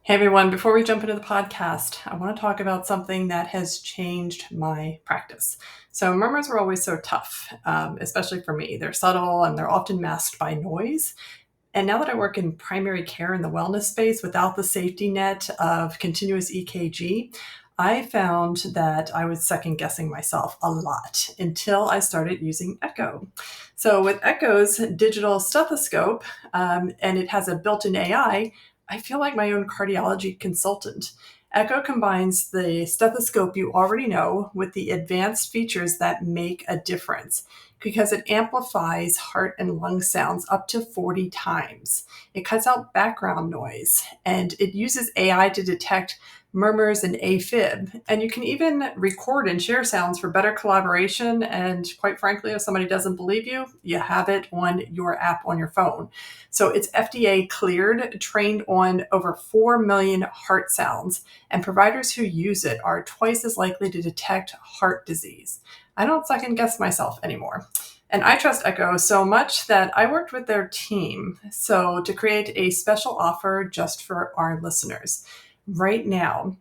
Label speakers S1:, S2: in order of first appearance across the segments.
S1: Hey everyone, before we jump into the podcast, I want to talk about something that has changed my practice. So, murmurs were always so tough, especially for me. They're subtle and they're often masked by noise. And now that I work in primary care in the wellness space without the safety net of continuous EKG, I found that I was second guessing myself a lot until I started using Echo. So, with Echo's digital stethoscope, and it has a built in I feel like my own cardiology consultant. Echo combines the stethoscope you already know with the advanced features that make a difference because it amplifies heart and lung sounds up to 40 times. It cuts out background noise and it uses AI to detect murmurs and AFib. And you can even record and share sounds for better collaboration. And quite frankly, if somebody doesn't believe you, you have it on your app on your phone. So it's FDA cleared, trained on over 4 million heart sounds, and providers who use it are twice as likely to detect heart disease. I don't second guess myself anymore. And I trust Echo so much that I worked with their team to create a special offer just for our listeners. Right now,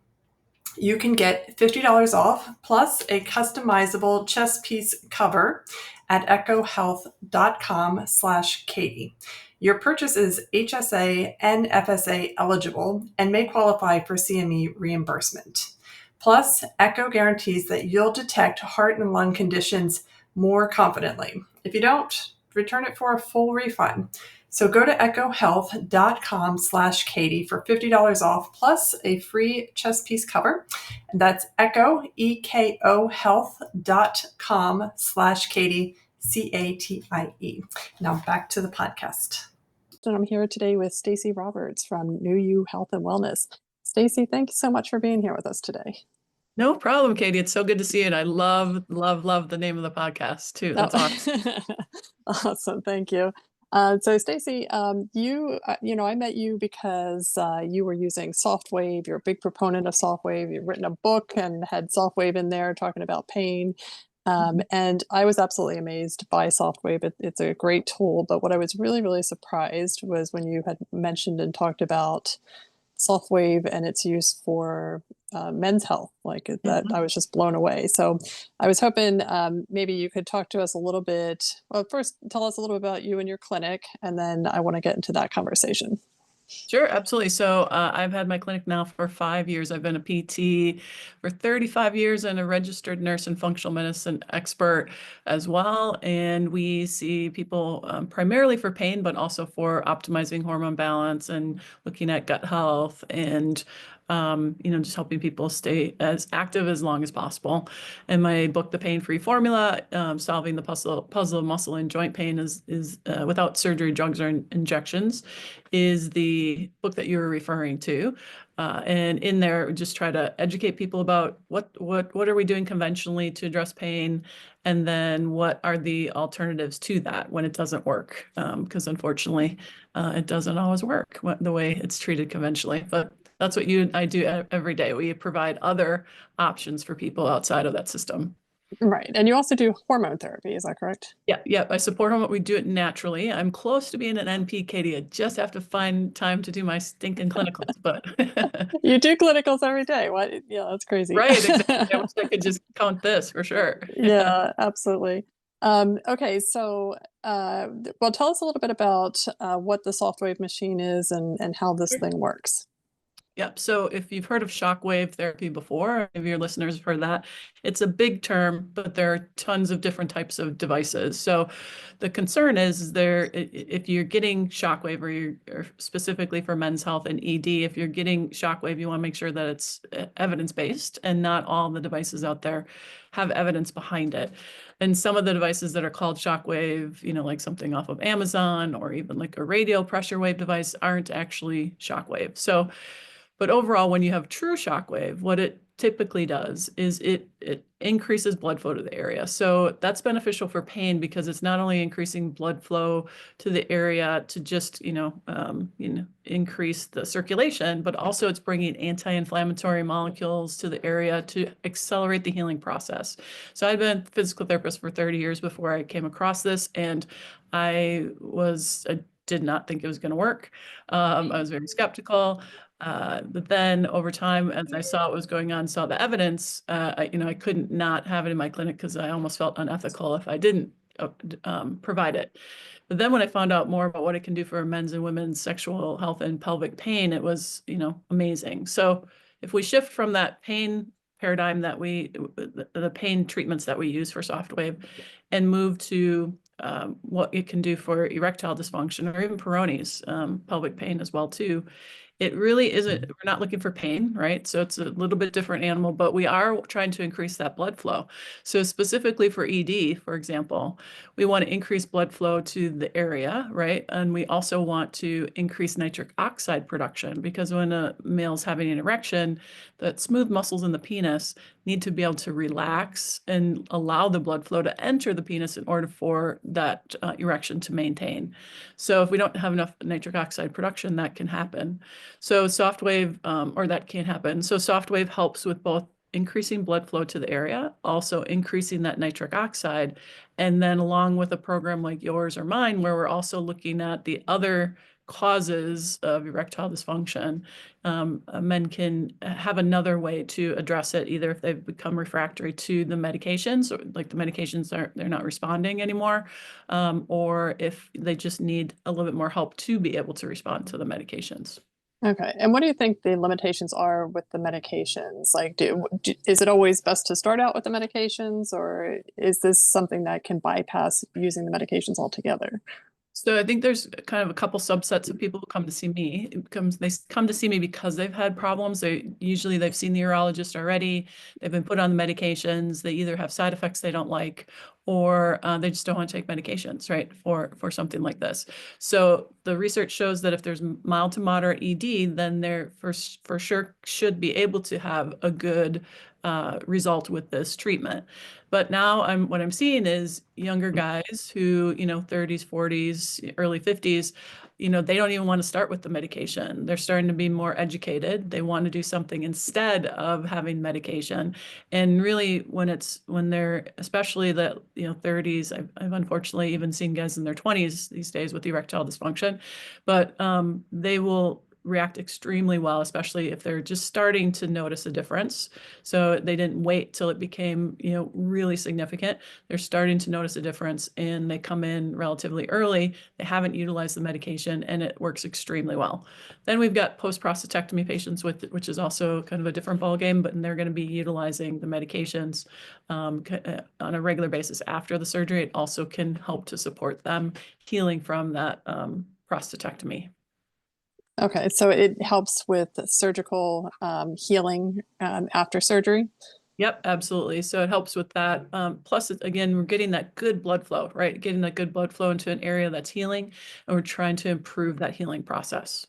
S1: you can get $50 off plus a customizable chest piece cover at echohealth.com/Catie. Your purchase is HSA and FSA eligible and may qualify for CME reimbursement. Plus, Echo guarantees that you'll detect heart and lung conditions more confidently. If you don't, return it for a full refund. So go to echohealth.com/Catie for $50 off plus a free chest piece cover. And that's EKO health.com/Catie, CATIE. Now back to the podcast. And I'm here today with Stacy Roberts from New You Health and Wellness. Stacy, thank you so much for being here with us today.
S2: No problem, Catie. It's so good to see you. And I love the name of the podcast too. That's awesome.
S1: Awesome. Thank you. So Stacy, I met you because you were using SoftWave. You're a big proponent of SoftWave. You've written a book and had SoftWave in there talking about pain. And I was absolutely amazed by SoftWave. It's a great tool. But what I was really, really surprised was when you had mentioned and talked about SoftWave and its use for men's health. Like that, I was just blown away. So I was hoping maybe you could talk to us a little bit. Well, first, tell us a little bit about you and your clinic, and then I want to get into that conversation.
S2: Sure, absolutely. So I've had my clinic now for 5 years. I've been a PT for 35 years and a registered nurse and functional medicine expert as well. And we see people primarily for pain, but also for optimizing hormone balance and looking at gut health and just helping people stay as active as long as possible. And my book, The Pain-Free Formula, Solving the Puzzle of Muscle and Joint Pain is without surgery, drugs, or injections, is the book that you were referring to. And in there, just try to educate people about what are we doing conventionally to address pain, and then what are the alternatives to that when it doesn't work, because unfortunately, it doesn't always work the way it's treated conventionally. But that's what I do every day. We provide other options for people outside of that system.
S1: Right. And you also do hormone therapy, is that correct?
S2: Yeah. I support hormone. We do it naturally. I'm close to being an NP, Catie. I just have to find time to do my stinking clinicals, but
S1: you do clinicals every day. What? Yeah, that's crazy.
S2: Right, exactly. I wish I could just count this for sure.
S1: Yeah, absolutely. Okay, so well, tell us a little bit about what the SoftWave machine is and how this thing works.
S2: Yep. So if you've heard of shockwave therapy before, if your listeners have heard that, it's a big term, but there are tons of different types of devices. So the concern is if you're getting shockwave or specifically for men's health and ED, if you're getting shockwave, you want to make sure that it's evidence-based, and not all the devices out there have evidence behind it. And some of the devices that are called shockwave, like something off of Amazon or even like a radial pressure wave device, aren't actually shockwave. But overall, when you have true shockwave, what it typically does is it increases blood flow to the area. So that's beneficial for pain because it's not only increasing blood flow to the area to just increase the circulation, but also it's bringing anti-inflammatory molecules to the area to accelerate the healing process. So I've been a physical therapist for 30 years before I came across this, and I did not think it was going to work. I was very skeptical. But then over time, as I saw what was going on, saw the evidence, I couldn't not have it in my clinic because I almost felt unethical if I didn't provide it. But then when I found out more about what it can do for men's and women's sexual health and pelvic pain, it was, amazing. So if we shift from that pain paradigm that the pain treatments that we use for soft wave and move to what it can do for erectile dysfunction or even Peyronie's pelvic pain as well too, it really isn't, we're not looking for pain, right? So it's a little bit different animal, but we are trying to increase that blood flow. So specifically for ED, for example, we want to increase blood flow to the area, right? And we also want to increase nitric oxide production because when a male's having an erection, the smooth muscles in the penis need to be able to relax and allow the blood flow to enter the penis in order for that erection to maintain. So if we don't have enough nitric oxide production, that can happen. So soft wave, or that can't happen. So soft wave helps with both increasing blood flow to the area, also increasing that nitric oxide. And then along with a program like yours or mine, where we're also looking at the other causes of erectile dysfunction, men can have another way to address it, either if they've become refractory to the medications, or like the medications they're not responding anymore, or if they just need a little bit more help to be able to respond to the medications.
S1: Okay. And what do you think the limitations are with the medications? Like, is it always best to start out with the medications, or is this something that can bypass using the medications altogether?
S2: So I think there's kind of a couple subsets of people who come to see me. They come to see me because they've had problems. They've seen the urologist already. They've been put on the medications. They either have side effects they don't like, or they just don't want to take medications, right, for something like this. So the research shows that if there's mild to moderate ED, then they're for sure should be able to have a good result with this treatment. But now what I'm seeing is younger guys who, 30s, 40s, early 50s, they don't even want to start with the medication. They're starting to be more educated. They want to do something instead of having medication. And really when they're, especially the, 30s, I've unfortunately even seen guys in their 20s these days with erectile dysfunction, but they will react extremely well, especially if they're just starting to notice a difference. So they didn't wait till it became, really significant. They're starting to notice a difference and they come in relatively early. They haven't utilized the medication and it works extremely well. Then we've got post-prostatectomy patients which is also kind of a different ballgame, but they're going to be utilizing the medications on a regular basis after the surgery. It also can help to support them healing from that prostatectomy.
S1: Okay, so it helps with surgical healing after surgery.
S2: Yep, absolutely. So it helps with that. Plus, again, we're getting that good blood flow, right? Getting that good blood flow into an area that's healing, and we're trying to improve that healing process.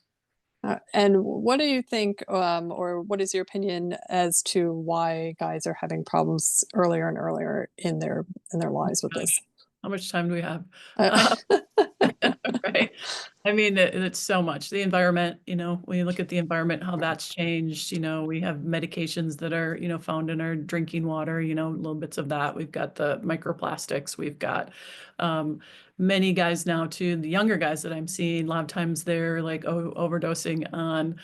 S1: And what do you think, or what is your opinion as to why guys are having problems earlier and earlier in their lives with this?
S2: How much time do we have?
S1: Uh,
S2: Right. I mean, it's so much. The environment, when you look at the environment, how that's changed, we have medications that are, found in our drinking water, little bits of that. We've got the microplastics. We've got many guys now too, the younger guys that I'm seeing, a lot of times they're like overdosing on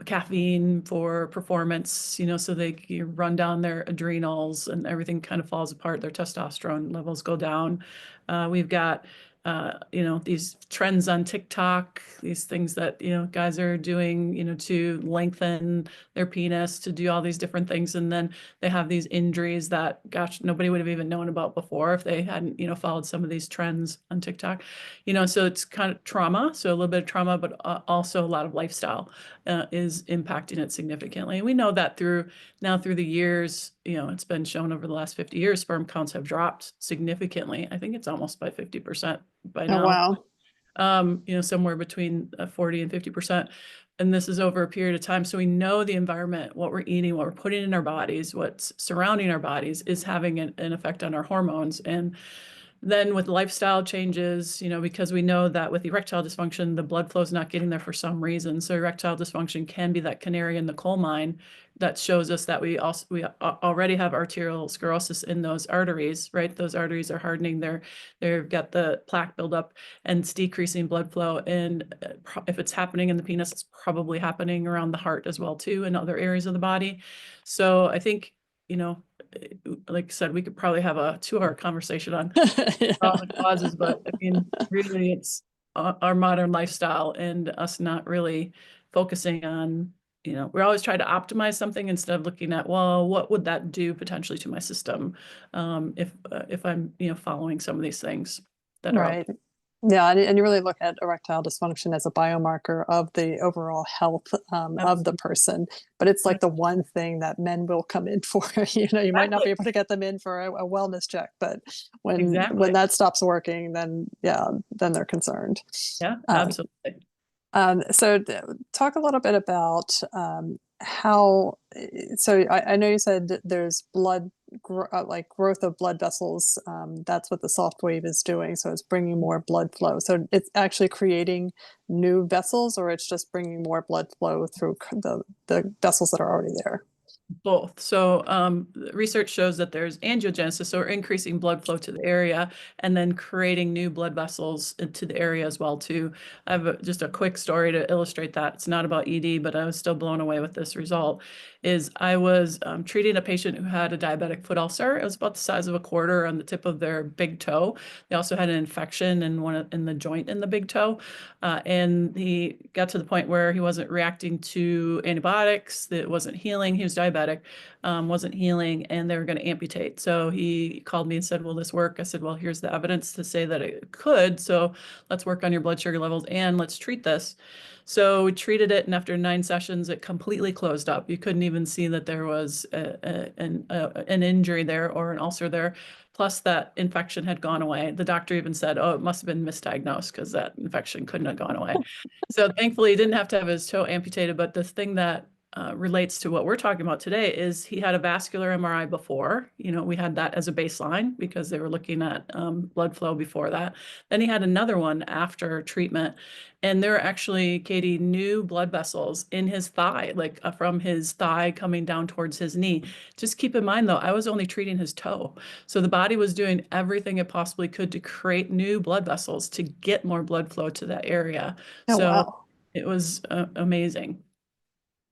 S2: caffeine for performance, so they run down their adrenals and everything kind of falls apart. Their testosterone levels go down. We've got these trends on TikTok, these things that, guys are doing, to lengthen their penis, to do all these different things. And then they have these injuries that, gosh, nobody would have even known about before if they hadn't, followed some of these trends on TikTok. So it's kind of trauma. So a little bit of trauma, but also a lot of lifestyle is impacting it significantly. And we know that through the years, it's been shown over the last 50 years, sperm counts have dropped significantly. I think it's almost by 50% by
S1: oh,
S2: now.
S1: wow.
S2: Somewhere between 40 and 50%. And this is over a period of time. So we know the environment, what we're eating, what we're putting in our bodies, what's surrounding our bodies is having an effect on our hormones. And then with lifestyle changes, because we know that with erectile dysfunction, the blood flow is not getting there for some reason. So erectile dysfunction can be that canary in the coal mine that shows us that we already have arterial sclerosis in those arteries, right? Those arteries are hardening. They've got the plaque buildup and it's decreasing blood flow. And if it's happening in the penis, it's probably happening around the heart as well too, and other areas of the body. So I think, like I said, we could probably have a 2-hour conversation on all the causes, but I mean, really, it's our modern lifestyle and us not really focusing on, we're always trying to optimize something instead of looking at, well, what would that do potentially to my system if I'm, following some of these things that are out
S3: Right. Yeah, and you really look at erectile dysfunction as a biomarker of the overall health
S2: there.
S3: of the person. But it's like the one thing that men will come in for. You might not
S2: Exactly.
S3: be able to get them in for a wellness check, but when
S2: Exactly.
S3: that stops working, then then they're concerned.
S2: Yeah,
S3: Um,
S2: absolutely.
S3: so talk a little bit about how, so I know you said there's like growth of blood vessels. That's what the soft wave is doing. So it's bringing more blood flow. So it's actually creating new vessels, or it's just bringing more blood flow through the vessels that are already there.
S2: Both. So research shows that there's angiogenesis, so we're increasing blood flow to the area and then creating new blood vessels into the area as well too. I have just a quick story to illustrate that. It's not about ED, but I was still blown away with this result. I was treating a patient who had a diabetic foot ulcer. It was about the size of a quarter on the tip of their big toe. They also had an infection in the joint in the big toe. And he got to the point where he wasn't reacting to antibiotics, that wasn't healing. He was diabetic, wasn't healing, and they were going to amputate. So he called me and said, will this work? I said, well, here's the evidence to say that it could. So let's work on your blood sugar levels and let's treat this. So we treated it, and after 9 sessions, it completely closed up. You couldn't even see that there was an injury there or an ulcer there. Plus, that infection had gone away. The doctor even said, oh, it must have been misdiagnosed because that infection couldn't have gone away. So thankfully, he didn't have to have his toe amputated. But the thing that relates to what we're talking about today is he had a vascular MRI before. We had that as a baseline because they were looking at blood flow before that. Then he had another one after treatment. And there are actually, Catie, new blood vessels in his thigh, like from his thigh coming down towards his knee. Just keep in mind, though, I was only treating his toe. So the body was doing everything it possibly could to create new blood vessels to get more blood flow to that area.
S3: Oh,
S2: So
S3: wow.
S2: it was amazing.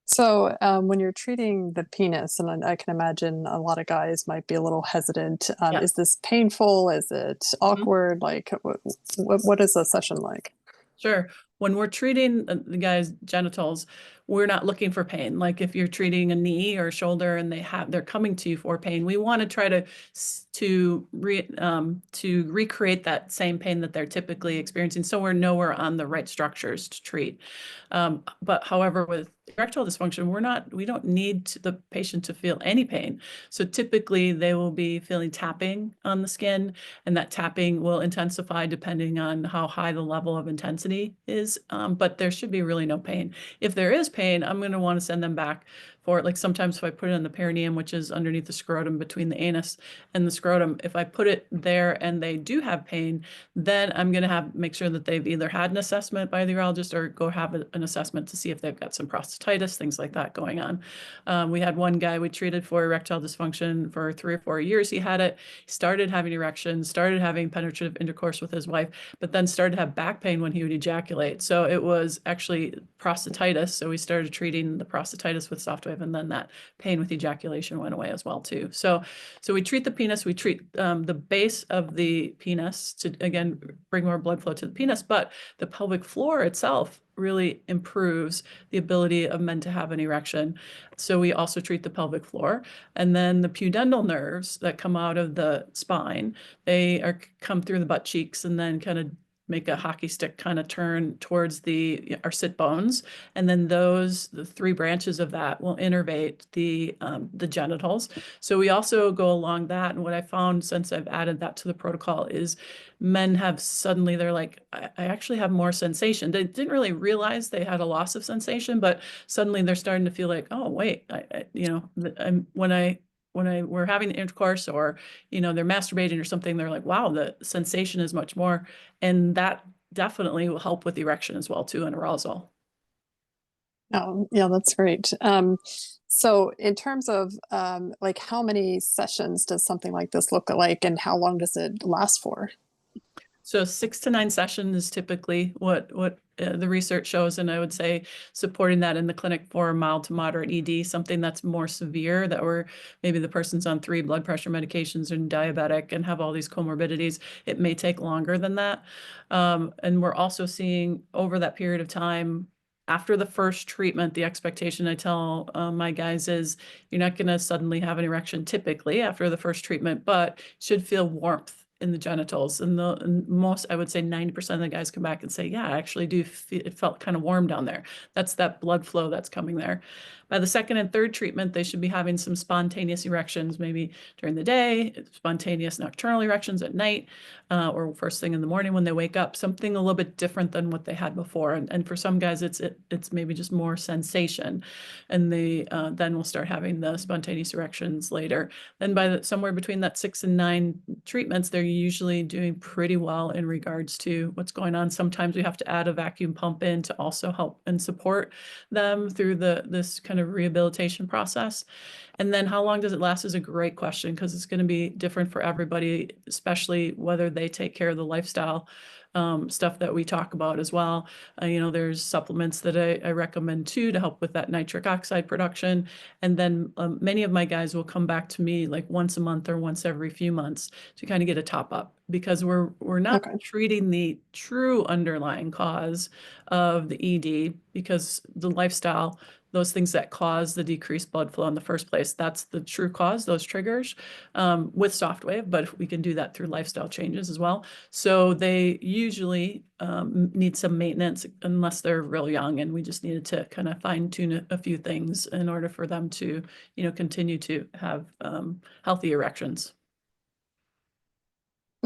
S3: So when you're treating the penis, and I can imagine a lot of guys might be a little hesitant,
S2: Yeah.
S3: is this painful? Is it awkward? Like, what is a session like?
S2: Sure. When we're treating the guy's genitals, we're not looking for pain. Like if you're treating a knee or shoulder and they're coming to you for pain, we want to try to recreate that same pain that they're typically experiencing, so we know we're on the right structures to treat. But however, with erectile dysfunction, we don't need the patient to feel any pain. So typically they will be feeling tapping on the skin, and that tapping will intensify depending on how high the level of intensity is. But there should be really no pain. If there is pain, I'm going to want to send them back for, like, sometimes if I put it in the perineum, which is underneath the scrotum between the anus and the scrotum, if I put it there and they do have pain, then I'm going to make sure that they've either had an assessment by the urologist or go have an assessment to see if they've got some prostatitis, things like that going on. We had one guy we treated for erectile dysfunction for 3 or 4 years. He had it, started having erections, started having penetrative intercourse with his wife, but then started to have back pain when he would ejaculate. So it was actually prostatitis. So we started treating the prostatitis with soft wave, and then that pain with ejaculation went away as well too. So we treat the penis, we treat the base of the penis to, again, bring more blood flow to the penis, but the pelvic floor itself really improves the ability of men to have an erection. So we also treat the pelvic floor. And then the pudendal nerves that come out of the spine, they come through the butt cheeks and then kind of make a hockey stick kind of turn towards our sit bones. And then the 3 branches of that will innervate the genitals. So we also go along that. And what I found since I've added that to the protocol is men have suddenly, they're like, I actually have more sensation. They didn't really realize they had a loss of sensation, but suddenly they're starting to feel like, oh, wait, when I when we're having intercourse, or, you know, they're masturbating or something, they're like, wow, the sensation is much more. And that definitely will help with erection as well too, and arousal.
S3: Oh, yeah, that's great. So in terms of like how many sessions does something like this look like, and how long does it last for?
S2: So 6 to 9 sessions is typically what the research shows, and I would say supporting that in the clinic for mild to moderate ED, something that's more severe, that where maybe the person's on 3 blood pressure medications and diabetic and have all these comorbidities, it may take longer than that. And we're also seeing over that period of time, after the first treatment, the expectation I tell my guys is you're not going to suddenly have an erection typically after the first treatment, but should feel warmth in the genitals. And most, I would say 90% of the guys come back and say, yeah, I actually do feel, it felt kind of warm down there. That's that blood flow that's coming there. By the second and third treatment, they should be having some spontaneous erections, maybe during the day, spontaneous nocturnal erections at night, or first thing in the morning when they wake up, something a little bit different than what they had before. And for some guys, it's maybe just more sensation. And they then will start having the spontaneous erections later. Then by somewhere between that 6 and 9 treatments, they're usually doing pretty well in regards to what's going on. Sometimes we have to add a vacuum pump in to also help and support them through this kind of rehabilitation process. And then how long does it last is a great question, because it's going to be different for everybody, especially whether they take care of the lifestyle stuff that we talk about as well. You know, there's supplements that I recommend too to help with that nitric oxide production. And then many of my guys will come back to me like once a month or once every few months to kind of get a top up, because we're not treating the true underlying cause of the ED, because the lifestyle, those things that cause the decreased blood flow in the first place, that's the true cause, those triggers with shockwave, but we can do that through lifestyle changes as well. So they usually need some maintenance unless they're real young, and we just needed to kind of fine tune a few things in order for them to, you know, continue to have healthy erections.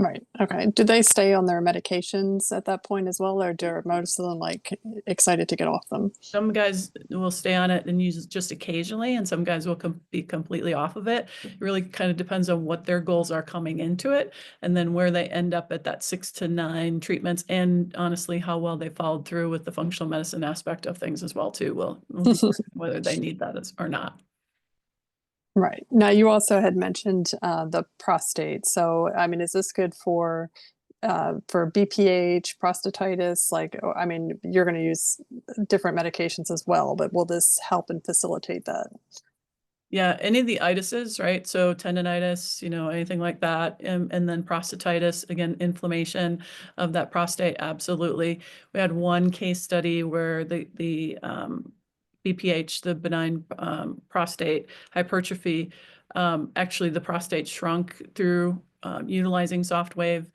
S3: Right. Okay. Do they stay on their medications at that point as well, or do most of them like excited to get off them?
S2: Some guys will stay on it and use it just occasionally, and some guys will be completely off of it. It really kind of depends on what their goals are coming into it, and then where they end up at that 6 to 9 treatments, and honestly, how well they followed through with the functional medicine aspect of things as well too. Will determine whether they need that or not.
S3: Right. Now, you also had mentioned the prostate. So, I mean, is this good for BPH, prostatitis? Like, I mean, you're going to use different medications as well, but will this help and facilitate that?
S2: Yeah, any of the itises, right? So tendonitis, you know, anything like that. And then prostatitis, again, inflammation of that prostate, absolutely. We had one case study where the BPH, the benign prostate hypertrophy, actually the prostate shrunk through utilizing shockwave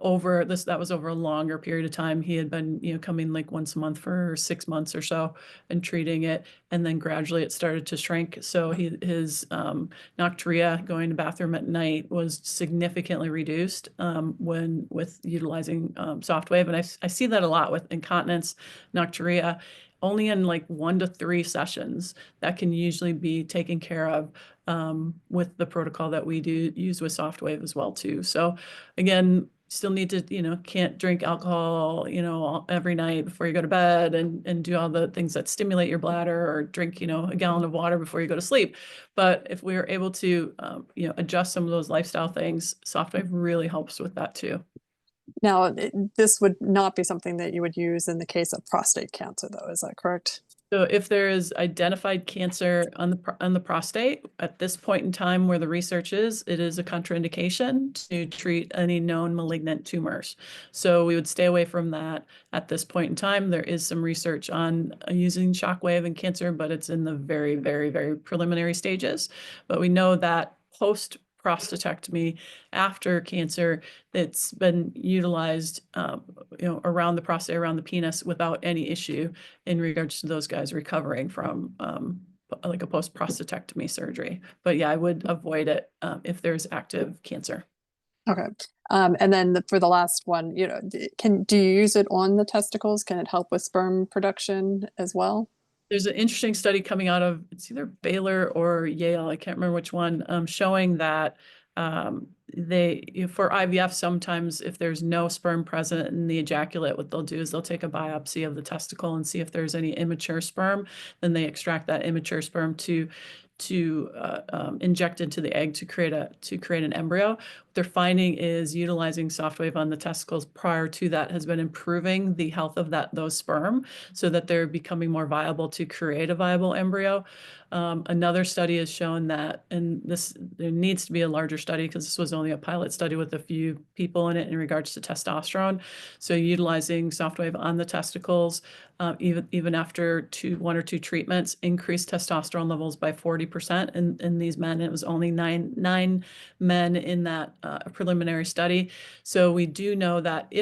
S2: over this. That was over a longer period of time. He had been, you know, coming like once a month for 6 months or so and treating it, and then gradually it started to shrink. So his nocturia, going to bathroom at night, was significantly reduced when with utilizing shockwave. And I see that a lot with incontinence, nocturia. Only in like 1 to 3 sessions that can usually be taken care of with the protocol that we do use with shockwave as well too. So again, still need to, you know, can't drink alcohol, you know, every night before you go to bed, and do all the things that stimulate your bladder, or drink, you know, a gallon of water before you go to sleep. But if we are able to, you know, adjust some of those lifestyle things, shockwave really helps with that too.
S3: Now, this would not be something that you would use in the case of prostate cancer, though. Is that correct?
S2: So if there is identified cancer on the prostate at this point in time where the research is, it is a contraindication to treat any known malignant tumors. So we would stay away from that at this point in time. There is some research on using shockwave in cancer, but it's in the very, very, very preliminary stages. But we know that post prostatectomy after cancer, it's been utilized, you know, around the prostate, around the penis, without any issue in regards to those guys recovering from like a post prostatectomy surgery. But yeah, I would avoid it if there's active cancer.
S3: Okay. And then for the last one, you know, do you use it on the testicles? Can it help with sperm production as well?
S2: There's an interesting study coming out of, it's either Baylor or Yale, I can't remember which one, showing that for IVF, sometimes if there's no sperm present in the ejaculate, what they'll do is they'll take a biopsy of the testicle and see if there's any immature sperm. Then they extract that immature sperm to inject into the egg to create an embryo. What they're finding is utilizing soft wave on the testicles prior to that has been improving the health of those sperm so that they're becoming more viable to create a viable embryo. Another study has shown that, and there needs to be a larger study because this was only a pilot study with a few people in it in regards to testosterone. So utilizing soft wave on the testicles, even after one or two treatments, increased testosterone levels by 40% in these men. It was only nine men in that preliminary study. So we do know that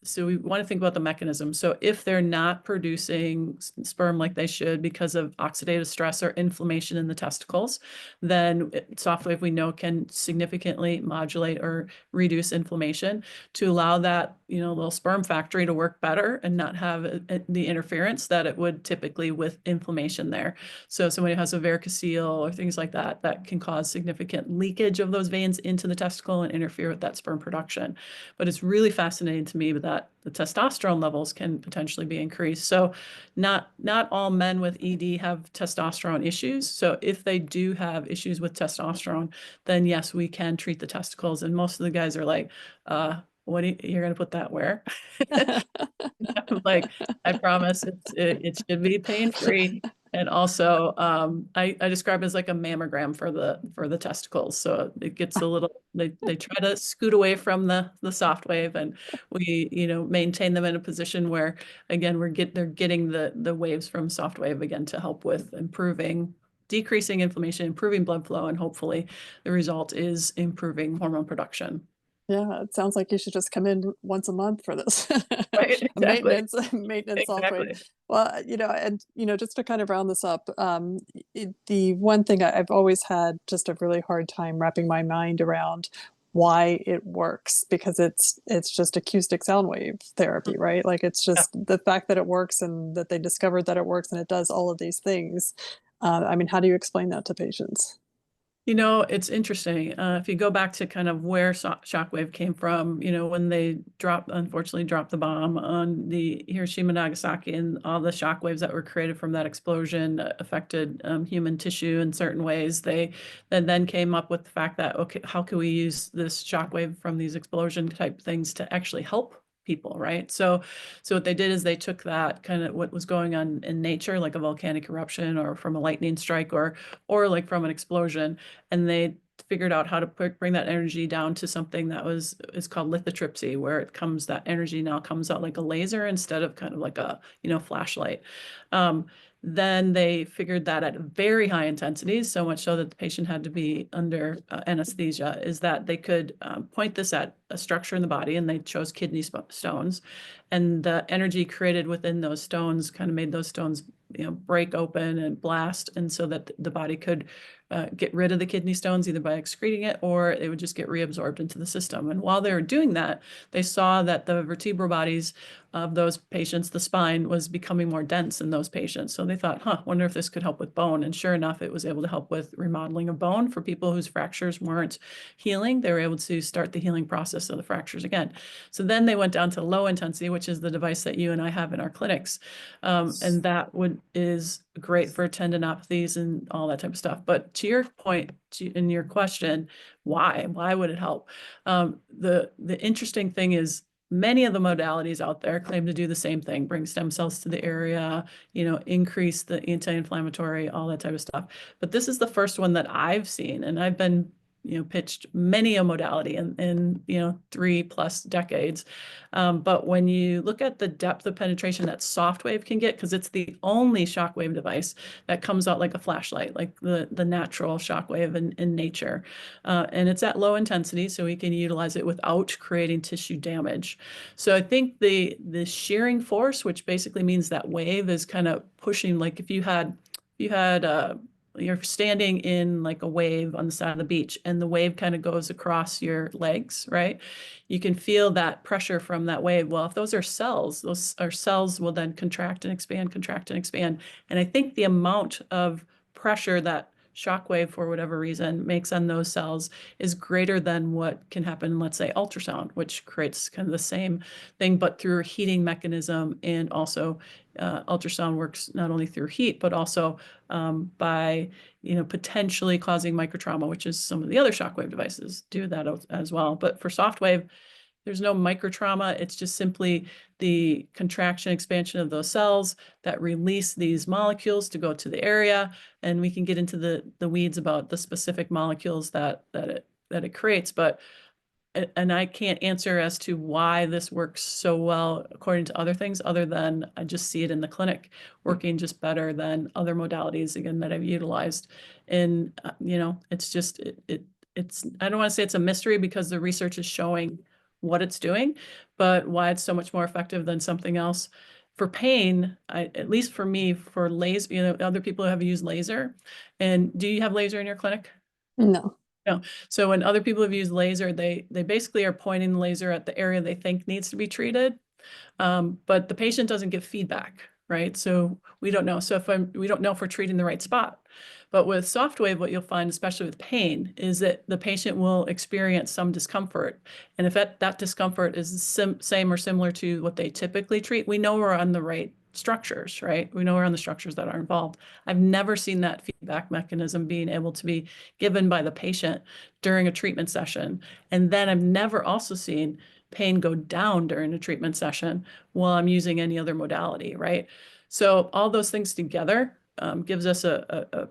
S2: so we want to think about the mechanism. So if they're not producing sperm like they should because of oxidative stress or inflammation in the testicles, then soft wave we know can significantly modulate or reduce inflammation to allow that, little sperm factory to work better and not have the interference that it would typically with inflammation there. So somebody who has a varicocele or things like that, that can cause significant leakage of those veins into the testicle and interfere with that sperm production. But it's really fascinating to me that the testosterone levels can potentially be increased. So not all men with ED have testosterone issues. So if they do have issues with testosterone, then yes, we can treat the testicles. And most of the guys are like, you're going to put that where? Like, I promise it should be pain-free. And also, I describe it as like a mammogram for the testicles. So it gets a little, they try to scoot away from the soft wave, and we, maintain them in a position where, again, they're getting the waves from soft wave again to help with decreasing inflammation, improving blood flow, and hopefully the result is improving hormone production.
S3: Yeah, it sounds like you should just come in once a month for this
S2: Right, exactly.
S3: maintenance soft wave.
S2: Exactly.
S3: Well, and just to kind of round this up, the one thing I've always had just a really hard time wrapping my mind around why it works, because it's just acoustic sound wave therapy, right? Like it's
S2: Yeah.
S3: just the fact that it works and that they discovered that it works and it does all of these things. I mean, how do you explain that to patients?
S2: It's interesting. If you go back to kind of where shockwave came from, when they unfortunately dropped the bomb on the Hiroshima, Nagasaki, and all the shockwaves that were created from that explosion affected human tissue in certain ways. They then came up with the fact that, okay, how can we use this shockwave from these explosion type things to actually help people, right? So what they did is they took that kind of what was going on in nature, like a volcanic eruption or from a lightning strike or like from an explosion, and they figured out how to bring that energy down to something that is called lithotripsy, where that energy now comes out like a laser instead of kind of like a flashlight. Then they figured that at very high intensities, so much so that the patient had to be under anesthesia, is that they could point this at a structure in the body, and they chose kidney stones, and the energy created within those stones kind of made those stones break open and blast, and so that the body could get rid of the kidney stones either by excreting it or it would just get reabsorbed into the system. And while they were doing that, they saw that the vertebral bodies of those patients, the spine was becoming more dense in those patients. So they thought, wonder if this could help with bone. And sure enough, it was able to help with remodeling of bone for people whose fractures weren't healing. They were able to start the healing process of the fractures again. So then they went down to low intensity, which is the device that you and I have in our clinics. And that is great for tendinopathies and all that type of stuff. But to your point, in your question, why would it help? The interesting thing is many of the modalities out there claim to do the same thing: bring stem cells to the area, increase the anti-inflammatory, all that type of stuff. But this is the first one that I've seen, and I've been pitched many a modality in 3+ decades. But when you look at the depth of penetration that soft wave can get, because it's the only shockwave device that comes out like a flashlight, like the natural shockwave in nature. And it's at low intensity, so we can utilize it without creating tissue damage. So I think the shearing force, which basically means that wave is kind of pushing, like if you had you're standing in like a wave on the side of the beach, and the wave kind of goes across your legs, right? You can feel that pressure from that wave. Well, if those are cells will then contract and expand, contract and expand. And I think the amount of pressure that shockwave, for whatever reason, makes on those cells is greater than what can happen in, let's say, ultrasound, which creates kind of the same thing, but through a heating mechanism. And also ultrasound works not only through heat, but also by, potentially causing microtrauma, which is some of the other shockwave devices do that as well. But for soft wave, there's no microtrauma. It's just simply the contraction, expansion of those cells that release these molecules to go to the area. And we can get into the weeds about the specific molecules that it creates. But and I can't answer as to why this works so well according to other things, other than I just see it in the clinic working just better than other modalities, again, that I've utilized. And it's just it's I don't want to say it's a mystery, because the research is showing what it's doing, but why it's so much more effective than something else. For pain, at least for me, for laser, other people have used laser. And do you have laser in your clinic?
S3: No.
S2: No. So when other people have used laser, they basically are pointing the laser at the area they think needs to be treated. But the patient doesn't give feedback, right? So we don't know. So we don't know if we're treating the right spot. But with soft wave, what you'll find, especially with pain, is that the patient will experience some discomfort. And if that discomfort is the same or similar to what they typically treat, we know we're on the right structures, right? We know we're on the structures that are involved. I've never seen that feedback mechanism being able to be given by the patient during a treatment session. And then I've never also seen pain go down during a treatment session while I'm using any other modality, right? So all those things together gives us a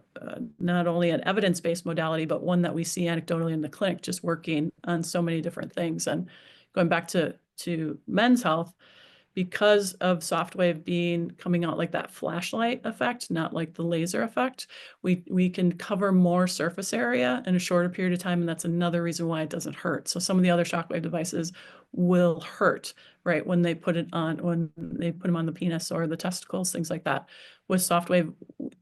S2: not only an evidence-based modality, but one that we see anecdotally in the clinic, just working on so many different things. And going back to men's health, because of soft wave coming out like that flashlight effect, not like the laser effect, we can cover more surface area in a shorter period of time. And that's another reason why it doesn't hurt. So some of the other shockwave devices will hurt, right, when they put them on the penis or the testicles, things like that. With soft wave,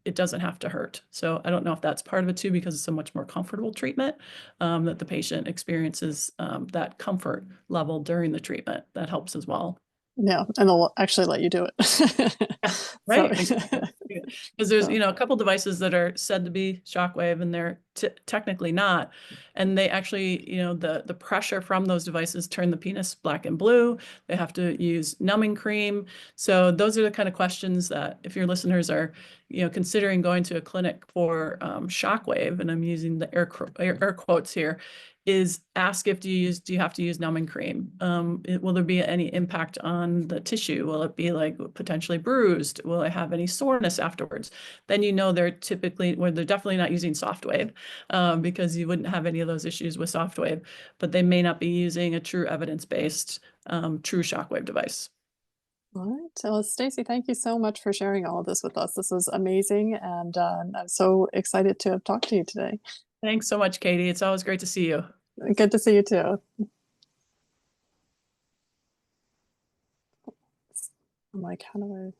S2: it doesn't have to hurt. So I don't know if that's part of it too, because it's a much more comfortable treatment, that the patient experiences that comfort level during the treatment. That helps as well.
S3: Yeah, and they'll actually let you do it.
S2: Right.
S3: So,
S2: Because there's, a couple devices that are said to be shockwave, and they're technically not. And they actually, the pressure from those devices turn the penis black and blue. They have to use numbing cream. So those are the kind of questions that, if your listeners are, considering going to a clinic for shockwave, and I'm using the air quotes here, is ask if do you have to use numbing cream? Will there be any impact on the tissue? Will it be like potentially bruised? Will it have any soreness afterwards? Then they're definitely not using soft wave, because you wouldn't have any of those issues with soft wave, but they may not be using a true evidence-based true shockwave device.
S3: all right. Well, Stacy, thank you so much for sharing all of this with us. This was amazing, and I'm so excited to have talked to you today.
S2: Thanks so much, Catie. It's always great to see you.
S3: Good to see you too. I'm like, how do I?